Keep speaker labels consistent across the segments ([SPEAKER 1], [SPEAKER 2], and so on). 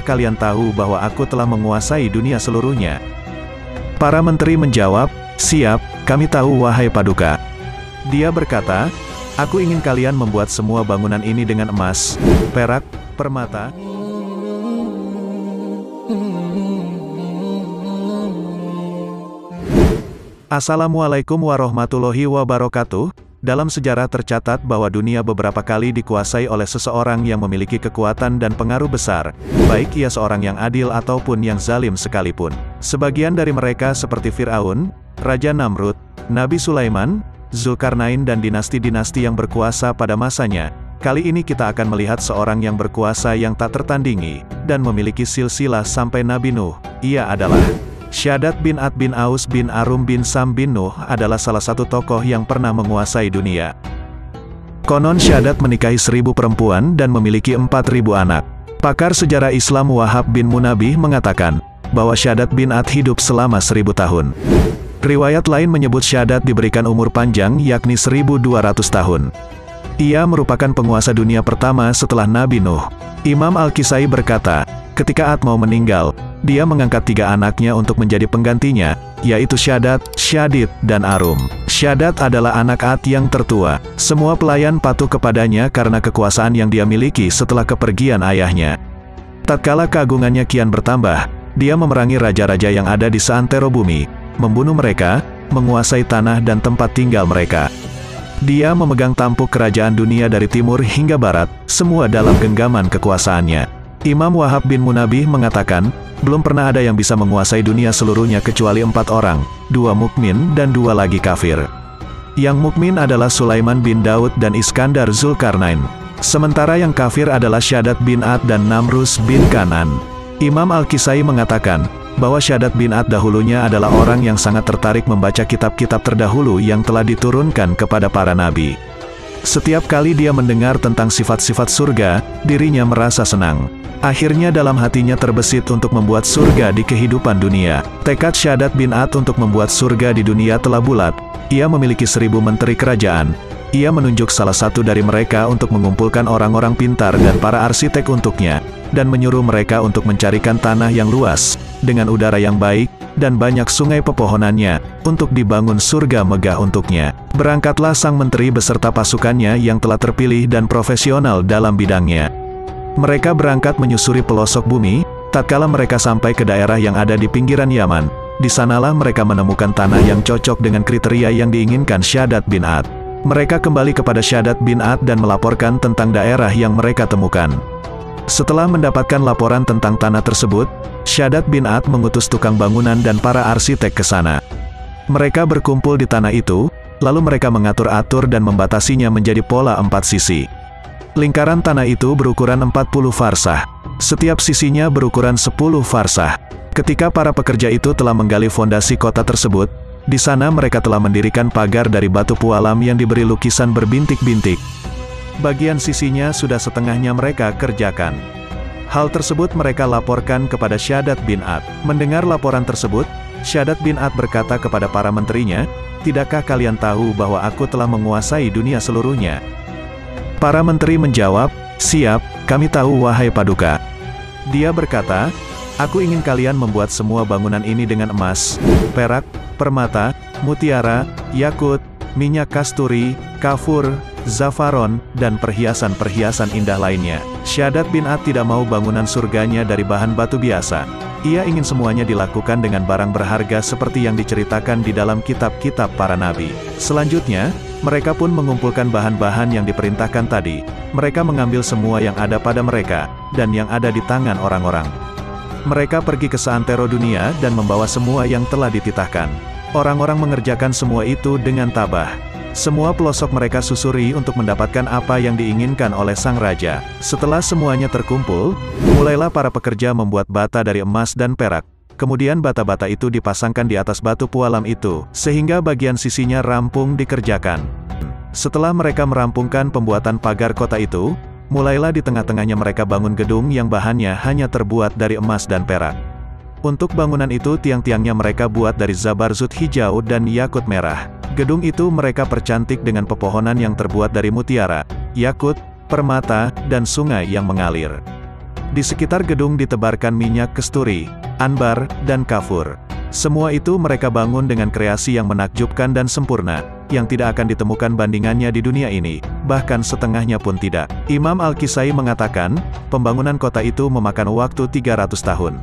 [SPEAKER 1] kalian tahu bahwa aku telah menguasai dunia seluruhnya?" Para menteri menjawab, "Siap, kami tahu wahai Paduka." Dia berkata, "Aku ingin kalian membuat semua bangunan ini dengan emas, perak, permata." Assalamualaikum warahmatullahi wabarakatuh. Dalam sejarah tercatat bahwa dunia beberapa kali dikuasai oleh seseorang yang memiliki kekuatan dan pengaruh besar, baik ia seorang yang adil ataupun yang zalim sekalipun. Sebagian dari mereka seperti Fir'aun, Raja Namrud, Nabi Sulaiman, Zulkarnain dan dinasti-dinasti yang berkuasa pada masanya. Kali ini kita akan melihat seorang yang berkuasa yang tak tertandingi, dan memiliki silsilah sampai Nabi Nuh. Ia adalah Shaddad bin Ad bin Aus bin Arum bin Sam bin Nuh adalah salah satu tokoh yang pernah menguasai dunia. Konon Shaddad menikahi 1000 perempuan dan memiliki 4000 anak. Pakar sejarah Islam Wahab bin Munabih mengatakan bahwa Shaddad bin Ad hidup selama 1000 tahun. Riwayat lain menyebut Shaddad diberikan umur panjang yakni 1200 tahun. Ia merupakan penguasa dunia pertama setelah Nabi Nuh. Imam Al-Kisai berkata, ketika Ad mau meninggal, dia mengangkat 3 anaknya untuk menjadi penggantinya, yaitu Shaddad, Syadid, dan Arum. Shaddad adalah anak Ad yang tertua. Semua pelayan patuh kepadanya karena kekuasaan yang dia miliki setelah kepergian ayahnya. Tatkala keagungannya kian bertambah, dia memerangi raja-raja yang ada di seantero bumi, membunuh mereka, menguasai tanah dan tempat tinggal mereka. Dia memegang tampuk kerajaan dunia dari timur hingga barat, semua dalam genggaman kekuasaannya. Imam Wahab bin Munabih mengatakan, belum pernah ada yang bisa menguasai dunia seluruhnya kecuali 4 orang, 2 mukmin dan 2 lagi kafir. Yang mukmin adalah Sulaiman bin Daud dan Iskandar Zulkarnain. Sementara yang kafir adalah Shaddad bin Ad dan Namrus bin Kanan. Imam Al-Kisai mengatakan, bahwa Shaddad bin Ad dahulunya adalah orang yang sangat tertarik membaca kitab-kitab terdahulu yang telah diturunkan kepada para nabi. Setiap kali dia mendengar tentang sifat-sifat surga, dirinya merasa senang. Akhirnya dalam hatinya terbesit untuk membuat surga di kehidupan dunia. Tekad Shaddad bin Ad untuk membuat surga di dunia telah bulat. Ia memiliki 1000 menteri kerajaan. Ia menunjuk salah satu dari mereka untuk mengumpulkan orang-orang pintar dan para arsitek untuknya, dan menyuruh mereka untuk mencarikan tanah yang luas, dengan udara yang baik, dan banyak sungai pepohonannya, untuk dibangun surga megah untuknya. Berangkatlah sang menteri beserta pasukannya yang telah terpilih dan profesional dalam bidangnya. Mereka berangkat menyusuri pelosok bumi. Tatkala mereka sampai ke daerah yang ada di pinggiran Yaman, di sanalah mereka menemukan tanah yang cocok dengan kriteria yang diinginkan Shaddad bin Ad. Mereka kembali kepada Shaddad bin Ad dan melaporkan tentang daerah yang mereka temukan. Setelah mendapatkan laporan tentang tanah tersebut, Shaddad bin Ad mengutus tukang bangunan dan para arsitek ke sana. Mereka berkumpul di tanah itu, lalu mereka mengatur-atur dan membatasinya menjadi pola 4 sisi. Lingkaran tanah itu berukuran 40 farsah. Setiap sisinya berukuran 10 farsah. Ketika para pekerja itu telah menggali fondasi kota tersebut, di sana mereka telah mendirikan pagar dari batu pualam yang diberi lukisan berbintik-bintik. Bagian sisinya sudah setengahnya mereka kerjakan. Hal tersebut mereka laporkan kepada Shaddad bin Ad. Mendengar laporan tersebut, Shaddad bin Ad berkata kepada para menterinya, "Tidakkah kalian tahu bahwa aku telah menguasai dunia seluruhnya?" Para menteri menjawab, "Siap, kami tahu wahai Paduka." Dia berkata, "Aku ingin kalian membuat semua bangunan ini dengan emas, perak, permata, mutiara, yakut, minyak kasturi, kafur, zafaron, dan perhiasan-perhiasan indah lainnya." Shaddad bin Ad tidak mau bangunan surganya dari bahan batu biasa. Ia ingin semuanya dilakukan dengan barang berharga seperti yang diceritakan di dalam kitab-kitab para nabi. Selanjutnya, mereka pun mengumpulkan bahan-bahan yang diperintahkan tadi. Mereka mengambil semua yang ada pada mereka, dan yang ada di tangan orang-orang. Mereka pergi ke seantero dunia dan membawa semua yang telah dititahkan. Orang-orang mengerjakan semua itu dengan tabah. Semua pelosok mereka susuri untuk mendapatkan apa yang diinginkan oleh sang raja. Setelah semuanya terkumpul, mulailah para pekerja membuat bata dari emas dan perak. Kemudian bata-bata itu dipasangkan di atas batu pualam itu, sehingga bagian sisinya rampung dikerjakan. Setelah mereka merampungkan pembuatan pagar kota itu, mulailah di tengah-tengahnya mereka bangun gedung yang bahannya hanya terbuat dari emas dan perak. Untuk bangunan itu tiang-tiangnya mereka buat dari zabarzut hijau dan yakut merah. Gedung itu mereka percantik dengan pepohonan yang terbuat dari mutiara, yakut, permata, dan sungai yang mengalir. Di sekitar gedung ditebarkan minyak kasturi, anbar, dan kafur. Semua itu mereka bangun dengan kreasi yang menakjubkan dan sempurna, yang tidak akan ditemukan bandingannya di dunia ini, bahkan setengahnya pun tidak. Imam Al-Kisai mengatakan, pembangunan kota itu memakan waktu 300 tahun.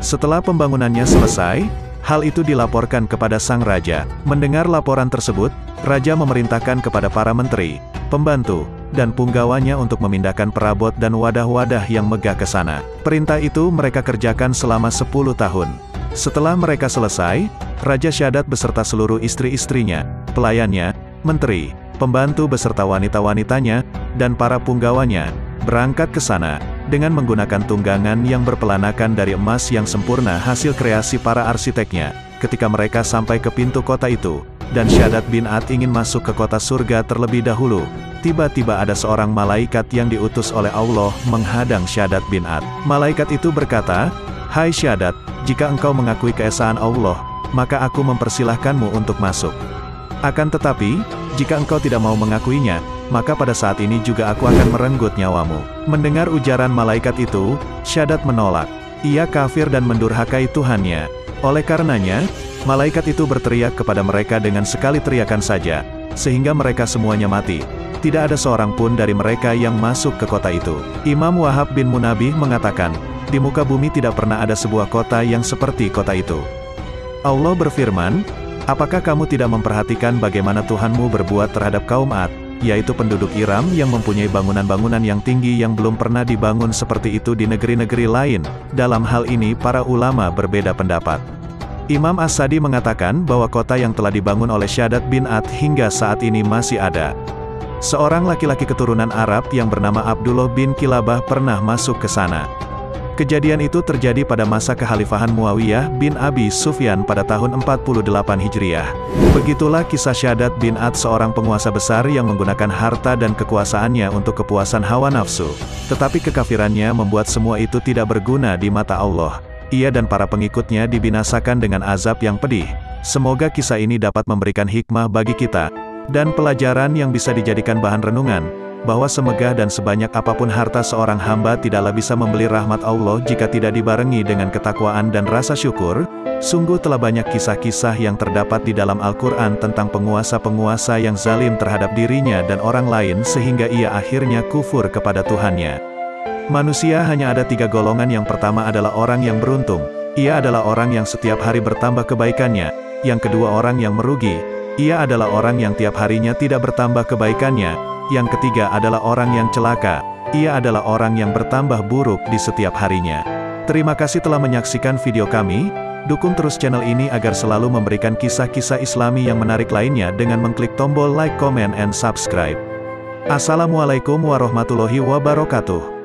[SPEAKER 1] Setelah pembangunannya selesai, hal itu dilaporkan kepada sang raja. Mendengar laporan tersebut, raja memerintahkan kepada para menteri, pembantu, dan punggawanya untuk memindahkan perabot dan wadah-wadah yang megah ke sana. Perintah itu mereka kerjakan selama 10 tahun. Setelah mereka selesai, Raja Syadat beserta seluruh istri-istrinya, pelayannya, menteri, pembantu beserta wanita-wanitanya, dan para punggawanya, berangkat ke sana, dengan menggunakan tunggangan yang berpelanakan dari emas yang sempurna hasil kreasi para arsiteknya. Ketika mereka sampai ke pintu kota itu, dan Syadat bin Ad ingin masuk ke kota surga terlebih dahulu, tiba-tiba ada seorang malaikat yang diutus oleh Allah menghadang Syadat bin Ad. Malaikat itu berkata, "Hai Syadat, jika engkau mengakui keesaan Allah, maka aku mempersilahkanmu untuk masuk. Akan tetapi, jika engkau tidak mau mengakuinya, maka pada saat ini juga aku akan merenggut nyawamu." Mendengar ujaran malaikat itu, Syadat menolak. Ia kafir dan mendurhakai Tuhannya. Oleh karenanya, malaikat itu berteriak kepada mereka dengan sekali teriakan saja, sehingga mereka semuanya mati. Tidak ada seorang pun dari mereka yang masuk ke kota itu. Imam Wahab bin Munabih mengatakan, di muka bumi tidak pernah ada sebuah kota yang seperti kota itu. Allah berfirman, apakah kamu tidak memperhatikan bagaimana Tuhanmu berbuat terhadap kaum Ad, yaitu penduduk Iram yang mempunyai bangunan-bangunan yang tinggi yang belum pernah dibangun seperti itu di negeri-negeri lain? Dalam hal ini para ulama berbeda pendapat. Imam As-Sadi mengatakan bahwa kota yang telah dibangun oleh Syadat bin Ad hingga saat ini masih ada. Seorang laki-laki keturunan Arab yang bernama Abdullah bin Kilabah pernah masuk ke sana. Kejadian itu terjadi pada masa kekhalifahan Muawiyah bin Abi Sufyan pada tahun 48 Hijriah. Begitulah kisah Syadat bin Ad, seorang penguasa besar yang menggunakan harta dan kekuasaannya untuk kepuasan hawa nafsu. Tetapi kekafirannya membuat semua itu tidak berguna di mata Allah. Ia dan para pengikutnya dibinasakan dengan azab yang pedih. Semoga kisah ini dapat memberikan hikmah bagi kita, dan pelajaran yang bisa dijadikan bahan renungan, bahwa semegah dan sebanyak apapun harta seorang hamba tidaklah bisa membeli rahmat Allah jika tidak dibarengi dengan ketakwaan dan rasa syukur. Sungguh telah banyak kisah-kisah yang terdapat di dalam Al-Quran tentang penguasa-penguasa yang zalim terhadap dirinya dan orang lain sehingga ia akhirnya kufur kepada Tuhannya. Manusia hanya ada 3 golongan. Yang pertama adalah orang yang beruntung. Ia adalah orang yang setiap hari bertambah kebaikannya. Yang kedua orang yang merugi. Ia adalah orang yang tiap harinya tidak bertambah kebaikannya. Yang ketiga adalah orang yang celaka. Ia adalah orang yang bertambah buruk di setiap harinya. Terima kasih telah menyaksikan video kami. Dukung terus channel ini agar selalu memberikan kisah-kisah Islami yang menarik lainnya dengan mengklik tombol like, comment, and subscribe. Assalamualaikum warahmatullahi wabarakatuh.